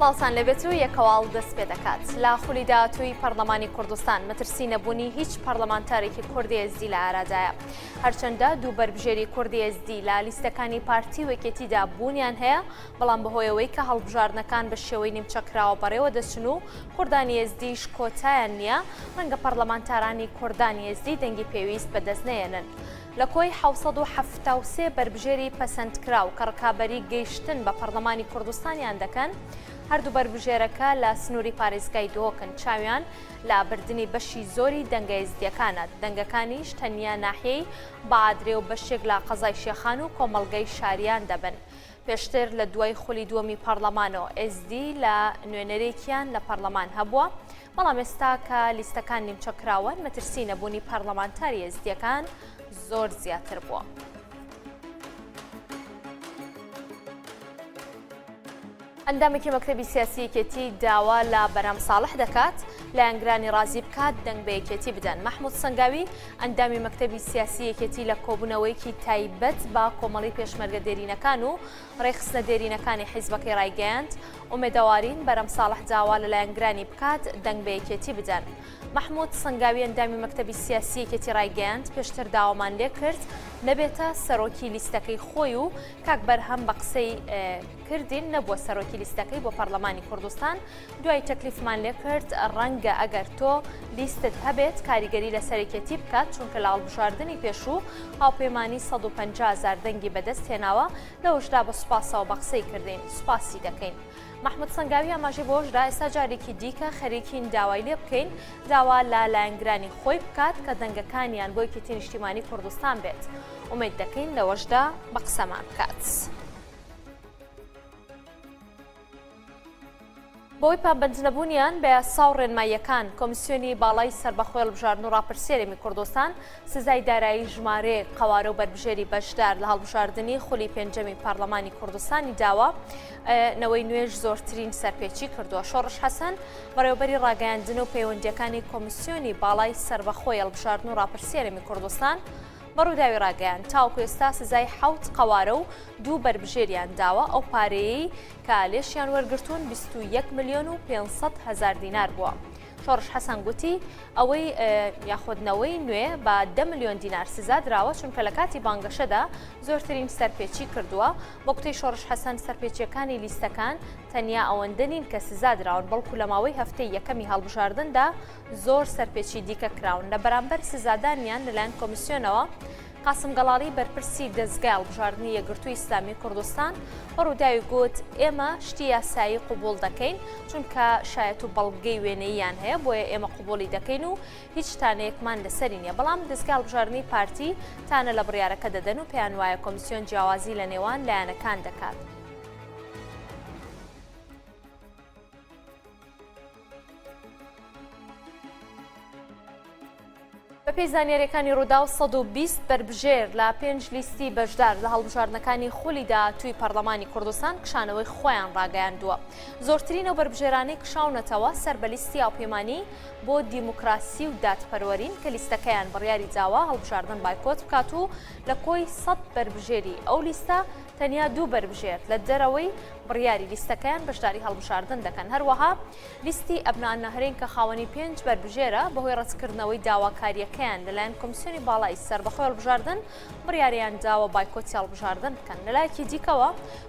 سپاسان لەبێت و یەکەواڵ دەست پێ دەکات لە خولی داهاتووی پەرلەمانی کوردستان مەترسی نەبوونی هیچ پەرلەمانتارێکی کوردی ئێزدی لە ئارادایە هەرچەندە دوو بەربژێری کوردی ئێزدی لە لیستەکانی پارتی وەکێتیدا بوونیان هەیە بەڵام بەهۆیەوەی کە هەڵبژاردنەکان بە شێوەی نیمچەکراوە بەڕێوە دەچن و کوردانی ئێزدیش کۆتایان نییە ڕەنگە پەرلەمانتارانی کوردانی ئێزدی دەنگی پێویست بەدەست نێنن لە کۆی 773 بەربژێری پەسەندکراو کە ڕکابەری گەیشتن بە پەرلەمانی کوردستانیان دەکەن هەردوو بەربژێرەکە لە سنووری پارێزگای دۆکن چاویان لە بردننی بەشی زۆری دەنگە ئێزدیەکانە دەنگەکانیش تەنیا ناحیەی بەعادرێ و بەشێک لە قەزای شێخان و کۆمەڵگەی شاریان دەبن پێشتر لە دوای خولی دووەمی پەرلەمانەوە ئێزدی لە نوێنەرێکیان لە پەرلەمان هەبووە بەڵام ئێستا کە لیستەکان نیمچەکراون مەترسی نەبوونی پەرلەمانتاری ئێزدیەکان زۆر زیاتر بووە. ئەندامێکی مەکتەبی سیاسی یەکێتی داوا لە بەرام ساڵح دەکات لە یانگرانی ڕازی بکات دەنگ بە یەکێتی بدەن محمود سەنگاوی ئەندامی مەکتەبی سیاسی یەکێتی لە کۆبوونەوەیەکی تایبەت بە کۆمەڵی پێشمەرگە دێرینەکان و ڕێخستنە دێرینەکانی حیزبەکەی ڕایگەیاند ئومێدەوارین بەرام ساڵح داوا لە لایەنگرانی بکات دەنگ بە یەکێتی بدەن محمود سەنگاوی ئەندامی مەکتەبی سیاسی یەکێتی ڕایگەیاند پێشتر داوامان لێ کرد نەبێتە سەرۆکی لیستەکەی خۆی و کاک بەرهەم بە قسەی کردین نەبووە سەرۆکی لیستەکەی بۆ پەرلەمانی کوردستان دوای تەکلیفمان لێ کرد ڕەنگە ئەگەر تۆ لیستت هەبێت کاریگەری لە سەرکێتی بکات چونکە لە هەڵبژاردننی پێشوو هاوپەیمانی 150,000 دەنگی بەدەست هێناوە لەوەشدا بە سوپاسەوە بە قسەی کردین سوپاسی دەکەین محمود سەنگاوی ئاماژەی بۆشدا ئێستا جارێکی دیکە خەریکین داوای لێ بکەین داوا لە لایەنگرانی خۆی بکات کە دەنگەکانیان بۆ یەکێتی نیشتیمانی کوردستان بێت ئومێد دەکەین لەوەشدا بە قسەمان بکات. بۆی پابەندنەبوونیان بە یاسا و ڕێنماییەکان کۆمیسیۆنی باڵای سەربەخۆی هەڵبژاردن و ڕاپرسێرێمی کوردستان سزای دارایی ژمارە قەوارە و بەربژێری بەشدار لە هەڵبژاردننی خولی پێنجەمی پەرلەمانی کوردستانی داوە نەوەی نوێژ زۆرترین سەرپێچی کردووە شۆڕش حەسەن بەڕێوەبەری ڕاگەیاندن و پەیوەندیەکانی کۆمیسیۆنی باڵای سەربەخۆی هەڵبژاردن و ڕاپرسێرێمی کوردستان بەڕووداوی ڕاگەیان تاوکو ئێستا سزای 7 قەوارە و 2 بەربژێریان داوە ئەو پارەیەی کە لێشیان وەرگرتوون 21,500,000 دینار بووە. شۆڕش حەسەن گوتی ئەوەی یاخودنەوەی نوێ بە 10 ملیۆن دینار سزا دراوە چونکە لە کاتی بانگەشەدا زۆرترین سەرپێچی کردووە بۆ قوتەی شۆڕش حەسەن سەرپێچیەکانی لیستەکان تەنیا ئەوەندە نین کە سزا دراون بەڵکو لە ماوەی هەفتەی یەکەمی هەڵبژاردندا زۆر سەرپێچی دیکە کراون لە بەرامبەر سزادانیان لەلایەن کۆمیسیۆنەوە قاسم گەڵاڵی بەرپرسی دەستگای هەڵبژاردننی یەکگرتووی ئیسلامی کوردستان بەڕووداوی گوت ئێمە شتی یاسایی قوبوڵ دەکەین چونکە شایەت و بەڵگەی وێنەیەیان هەیە بۆیە ئێمە قوبوڵی دەکەین و هیچ تانەیەکمان لەسەری نییە بەڵام دەستگای هەڵبژاردننی پارتی تانە لە بڕیارەکە دەدەن و پێیان وایە کۆمیسیۆن جیاوازی لە نێوان لایەنەکان دەکات. بەپێی زانیاریەکانی ڕوودا و 120 بەربژێر لە 5 لیستی بەشدار لە هەڵبژاردنەکانی خولی داهاتووی پەرلەمانی کوردستان کشانەوەی خۆیان ڕاگەیاندووە زۆرترینەوە بەربژێرانەی کشاونەتەوە سەر بە لیستی هاوپەیمانی بۆ دیموکراسی و دادپەروەرین کە لیستەکەیان بڕیاری داوا هەڵبژاردن بایکۆت بکات و لە کۆی 100 بەربژێری ئەو لیستە تەنیا 2 بەربژێر لە دەرەوەی بڕیاری لیستەکەیان بەشداری هەڵبژاردن دەکەن هەروەها لیستی ئەبنان نەهرین کە خاوەنی 5 بەربژێرە بەهۆی ڕەتکردنەوەی داواکاریەکەیان لەلایەن کۆمیسیۆنی باڵای سەربەخۆی هەڵبژاردن بڕیاریان داوە بایکۆتی هەڵبژاردن بکەن لەلایەکی دیکەوە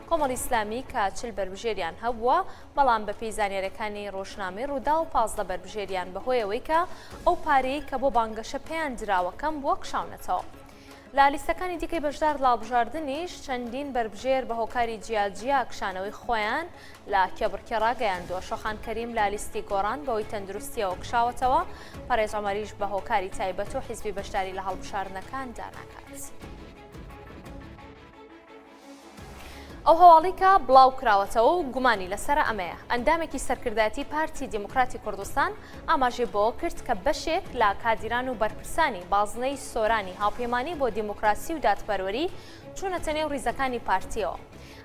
کۆمەڵی ئیسلامی کە 40 بەربژێریان هەبووە بەڵام بەپێی زانیاریەکانی ڕۆژنامەی ڕوودا و 15 بەربژێریان بەهۆیەوەی کە ئەو پارەی کە بۆ بانگەشە پێیان دراوەکەم بووە کشاونەتەوە. لە لیستەکانی دیکەی بەشدار لە هەڵبژاردننیش چەندین بەربژێر بە هۆکاری جیاجیا کشانەوەی خۆیان لە کێبڕکێ ڕاگەیاندووە شۆخان کەریم لە لیستی گۆڕان بەوەی تەندروستیەوە کشاوەتەوە پەرێز عومەریش بە هۆکاری تایبەت و حیزبی بەشداری لە هەڵبژاردنەکان داناکات. ئەو هەواڵی کە بڵاو کراوەتەوە و گومانی لەسەر ئەمەیە ئەندامێکی سەرکردایەتی پارتی دیموکراتی کوردستان ئاماژەی بۆ کرد کە بەشێک لە کادیران و بەرپرسانی بازنەی سۆرانی هاوپەیمانی بۆ دیموکراسی و دادپەروەری چوونەتە نێو ڕیزەکانی پارتیەوە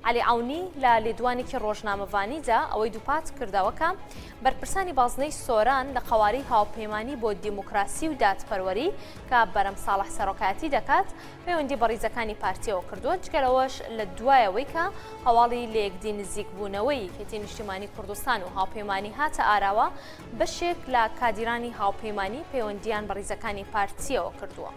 علی عونی لە لێدوانێکی ڕۆژنامەوانیدا ئەوەی دووپات کردەوەکە بەرپرسانی بازنەی سۆران لە قەواری هاوپەیمانی بۆ دیموکراسی و دادپەروەری کە بەرەم ساڵح سەرۆکایەتی دەکات پەیوەندی بە ڕیزەکانی پارتیەوە کردووە جگەرەوەش لە دوایەوەی کە هەواڵی لە یەکدی نزیکبوونەوەی یەکێتی نیشتیمانی کوردستان و هاوپەیمانی هاتە ئاراوە بەشێک لە کادیرانی هاوپەیمانی پەیوەندیان بە ڕیزەکانی پارتیەوە کردووە.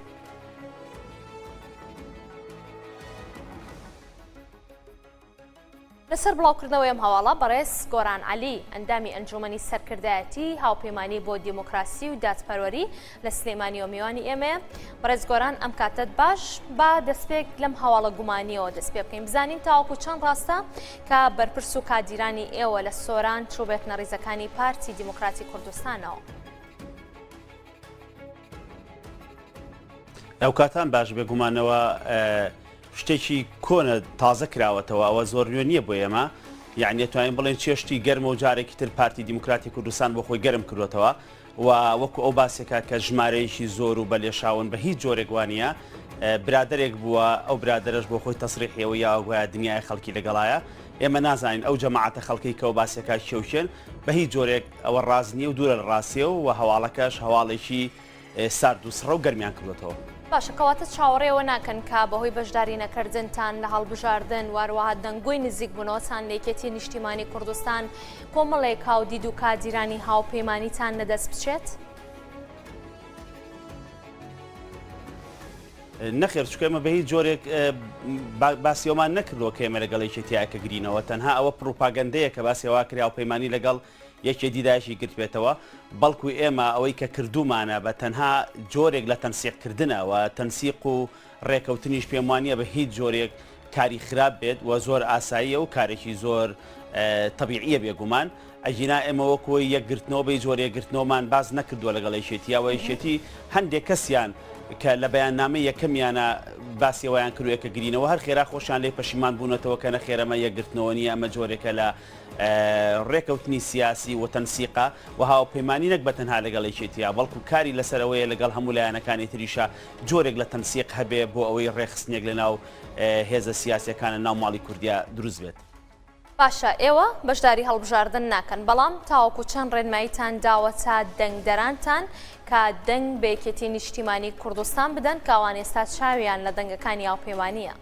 لەسەر بڵاوکردنەوەی ئەم هەواڵە بەڕێز گۆران عەلی ئەندامی ئەنجومەنی سەرکردایەتی هاوپەیمانی بۆ دیموکراسی و دادپەروەری لە سلێمانی و میوانی ئێمە بەڕێز گۆران ئەم کاتت باش با دەستپێک لەم هەواڵە گومانیەوە دەست پێ بکەین بزانین تاوەکو چەند ڕاستە کە بەرپرس و کادیرانی ئێوە لە سۆران چووبێتنە ڕیزەکانی پارتی دیموکراتی کوردستانەوە. ئەو کاتان باش بێگومانەوە شتێکی کۆنە تازە کراوەتەوە ئەوە زۆر نوێ نییە بۆ ئێمە یعنی توانین بڵێن چێشتی گەرمە و جارێکی تر پارتی دیموکراتی کوردستان بۆ خۆی گەرم کردوێتەوە و وەکو ئەو باسێکە کە ژمارەیەکی زۆر و بەلێشاون بە هیچ جۆرێک وانە برادێک بووە ئەو برادرش بۆ خۆی تەسریحیەوە یاگوایە دنیای خەڵکی لەگەڵایە ئێمە نازانین ئەو جەماعەتە خەڵکی کە و باسێکە کێوشێن بە هیچ جۆرێک ئەوە ڕاز نییە و دوورە لە ڕاستیە و هەواڵەکەش هەواڵێکی سارد و سڕە و گەرمیان کردوێتەوە. باشە کەواتە چاوەڕێەوە ناکەن کە بەهۆی بەشداری نەکردنتان لە هەڵبژاردن واروەها دەنگۆی نزیک بوونەوەتان لە یەکێتی نیشتیمانی کوردستان کۆمەڵێک کاودید و کادیرانی هاوپەیمانیتان نەدەست بچێت؟ نەخێر چکە ئێمە بە هیچ جۆرێک باسیەوەمان نەکردەوە کە ئێمە لەگەڵ یەکێتیایەکە گرینەوە تەنها ئەوە پروپاگەندەیە کە باسیەوە کرا هاوپەیمانی لەگەڵ یەکێ دیدایشی کرد بێتەوە بەڵکو ئێمە ئەوەی کە کردومانە بە تەنها جۆرێک لە تەنسیقکردنەوە تەنسیق و ڕێکەوتنیش پێم وانە بە هیچ جۆرێک کاری خراپ بێت و زۆر ئاساییە و کارێکی زۆر تەبیعیە بێگومان ئەژینا ئێمە وەکوی یەکگرتنەوە بە جۆرێکگرتنەوەمان باز نەکردووە لەگەڵ یەکێتیەوە یەکێتی هەندێک کەسیان کە لە بەیاننامە یەکەمیانە باسیەوەیان کردووە کە گرینەوە هەر خێرا خۆشیان لێ پەشیمان بوونەتەوە کە نەخێرەمە یەکگرتنەوە نیە ئەمە جۆرێکە لە ڕێکەوتنی سیاسی و تەنسیقا و هاوپەیمانی نەک بە تەنها لەگەڵ یەکێتیە بەڵکو کاری لەسەرەوەیە لەگەڵ هەموو لایەنەکانی تریشە جۆرێک لە تەنسیق هەبێ بۆ ئەوەی ڕێخستنێک لە ناو هێزە سیاسیەکانە ناو ماڵی کوردیا دروست بێت. باشە ئێوە بەشداری هەڵبژاردن ناکەن بەڵام تاوەکو چەند ڕێنماییتان داوە تا دەنگدەرانتان کە دەنگ بە یەکێتی نیشتیمانی کوردستان بدەن کاوان ئێستا چاویان لە دەنگەکانی هاوپەیمانیە.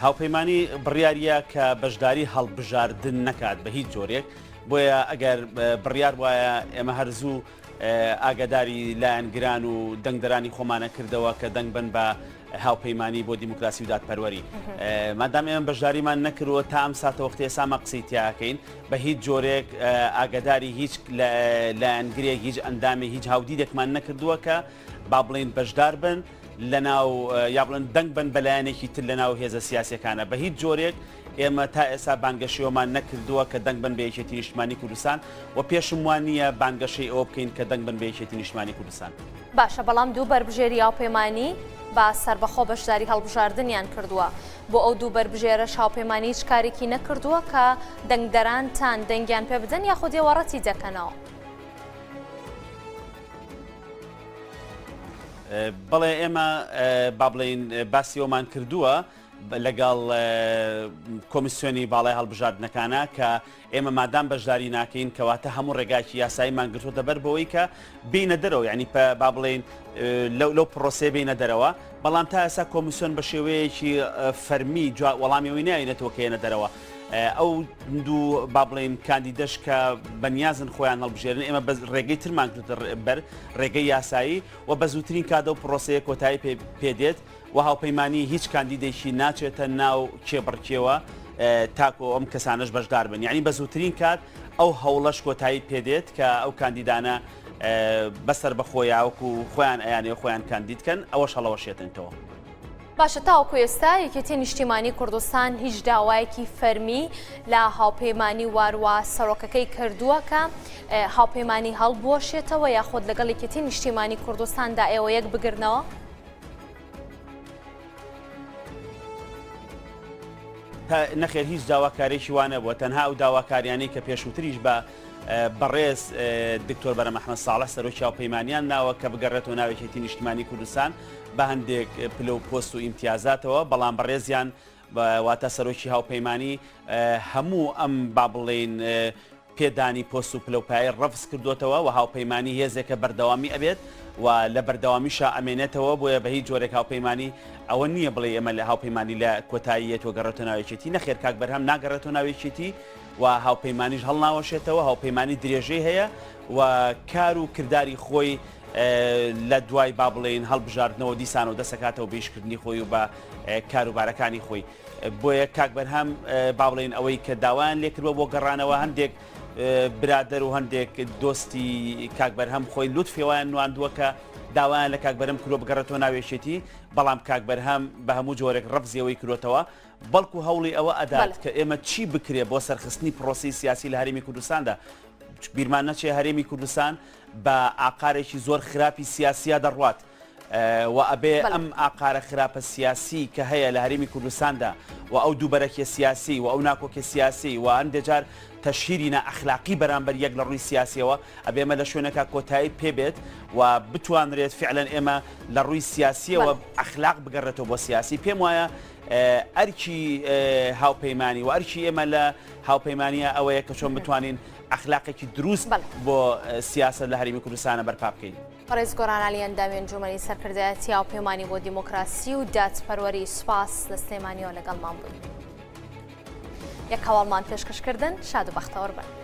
هاوپەیمانی بڕیاریە کە بەشداری هەڵبژاردن نەکات بە هیچ جۆرێک بۆیە ئەگەر بڕیار وایە ئێمە هەرزوو ئاگاداری لایەنگران و دەنگدەرانی خۆمانە کردەوە کە دەنگ بن بە هاوپەیمانی بۆ دیموکراسی و دادپەروەری مادام ئێمە بەشداریمان نەکردووە تا ئەم ساتە وەختی ئێسامە قسەی تیاکەین بە هیچ جۆرێک ئاگاداری هیچ لایەنگرێک هیچ ئەندامی هیچ هاودیدێکمان نەکردووە کە با بڵێن بەشدار بن لەناو یا بڵێن دەنگ بن بەلایەنێکی تر لەناو هێزە سیاسەکانە بە هیچ جۆرێک ئێمە تا ئێستا بانگەشیەوەمان نەکردووە کە دەنگ بن بە یەکێتی نیشتیمانی کوردستان و پێشم وان نییە بانگەشەی ئەوە بکەین کە دەنگ بن بە یەکێتی نیشتیمانی کوردستان. باشە بەڵام دوو بربژێری هاوپەیمانی با سەربەخۆ بەشداری هەڵبژاردنیان کردووە بۆ ئەو دوو بربژێرەش هاوپەیمانی هیچ کارێکی نەکردووە کە دەنگدەرانتان دەنگیان پێ بدەن یاخود دێوەڕەتی دەکەنەوە. بەڵێ ئێمە با بڵێن باسیەوەمان کردووە لەگەڵ کۆمیسیۆنی باڵای هەڵبژاردنەکانە کە ئێمە مادام بەشداری ناکەین کەواتە هەموو ڕێگاکی یاساییمان گرتووە دەبەر بەوەی کە بینە دەرەوە یعنی با بڵێن لەو پرۆسێ بینە دەرەوە بەڵام تا ئێستا کۆمیسیۆن بە شێوەیەکی فەرمی وەڵامیەوەی ناوینێتەوە کە هێنە دەرەوە ئەو دوو با بڵێن کاندیدەش کە بەنیازن خۆیان هەڵبژێرن ئێمە ڕێگەی ترمان کردە بەر ڕێگەی یاسایی و بە زووترین کاتە و پرۆسەیە کۆتایی پێدێت و هاوپەیمانی هیچ کاندیدێکی ناچێتە ناو کێبڕکێوە تاکۆ ئەم کەسانش بەشدار بن یعنی بە زووترین کات ئەو هەوڵەش کۆتایی پێدێت کە ئەو کاندیدانە بەسەر بە خۆیاوەکو خۆیان ئەیانێ خۆیان کاندیدکەن ئەوەش هەڵەوەشێتنەوە. باشە تاوەکو ئێستا یەکێتی نیشتیمانی کوردستان هیچ داوایەکی فەرمی لە هاوپەیمانی واروە سەرۆکەکەی کردووە کە هاوپەیمانی هەڵبوەشێتەوە یاخود لەگەڵ یەکێتی نیشتیمانی کوردستاندا ئێوە یەک بگرنەوە؟ نەخێر هیچ داواکارێکی وانە بووە تەنها ئەو داواکاریانەی کە پێشووتریش بە بەڕێز دکتۆر بەرەم ئەحمەد ساڵح سەرۆکی هاوپەیمانیان ناوە کە بگەڕێتەوە ناوێکێتی نیشتیمانی کوردستان بە هەندێک پلە و پۆست و ئیمتیازاتەوە، بەڵام بەڕێزیان واتە سەرۆکی هاوپەیمانی هەموو ئەم با بڵێن پێدانی پۆست و پلەپایی ڕەفز کردوتەوە و هاوپەیمانی هێزێکە بەردەوامی ئەبێت و لە بەردەوامیشە ئەمێنێتەوە، بۆیە بە هیچ جۆرێک هاوپەیمانی ئەوە نییە بڵێ ئێمە لە هاوپەیمانی لە کۆتاییەوە گەڕێتە ناوێکێتی، نەخێر کاک بەرهەم ناگەڕێتەوە ناوێکێتی و هاوپەیمانیش هەڵناوەشێتەوە، هاوپەیمانی درێژەی هەیە و کار و کردداری خۆی لە دوای با بڵێن هەڵبژاردنەوە دیسان و دەسەکاتەوە بێشکردنی خۆی و بە کاروبارەکانی خۆی. بۆیە کاک بەرهەم با بڵێن ئەوەی کە داوایان لێکردووە بۆ گەڕانەوە هەندێک برادەر و هەندێک دۆستی کاک بەرهەم خۆی لوتفێوایان نواندووە کە داوایان لە کاک بەرهەم کردووە بگەڕێتەوە ناوێشێتی، بەڵام کاک بەرهەم بە هەموو جۆرێک ڕەفزیەوەی کردوتەوە، بەڵکو هەوڵی ئەوە ئەدات کە ئێمە چی بکرێ بۆ سەرخستنی پرۆسی سیاسی لە هەرێمی کوردستاندا. بیرمان نەچێ هەرێمی کوردستان بە ئاقارێکی زۆر خراپی سیاسیا دەڕوات و ئەبێ ئەم ئاقارە خراپە سیاسی کە هەیە لە هەرێمی کوردستاندا و ئەو دووبەرەکی سیاسی و ئەو ناکۆکە سیاسی و هەندێک جار تەشهیری نائەخلاقی بەرامبەر یەک لە ڕووی سیاسیەوە ئەبێمە لە شوێنەکە کۆتایی پێبێت و بتوانرێت فعلەن ئێمە لە ڕووی سیاسیەوە ئەخلاق بگەڕێتەوە بۆ سیاسی. پێم وایە ئەرکی هاوپەیمانی و ئەرکی ئێمە لە هاوپەیمانیە ئەوەیە کە چۆن بتوانین ئەخلاقێکی دروست بۆ سیاست لە هەرێمی کوردستانە بەرپا بکەین. ڕێز گۆرانعەلی ئەندامی ئەنجومەنی سەرکردایەتی هاوپەیمانی بۆ دیموکراسی و دادپەروەری سوپاس لە سلێمانیەوە لەگەڵمان بووین. یەک هەواڵمان پێشکەشکردن شاد و بەختەوەر بن.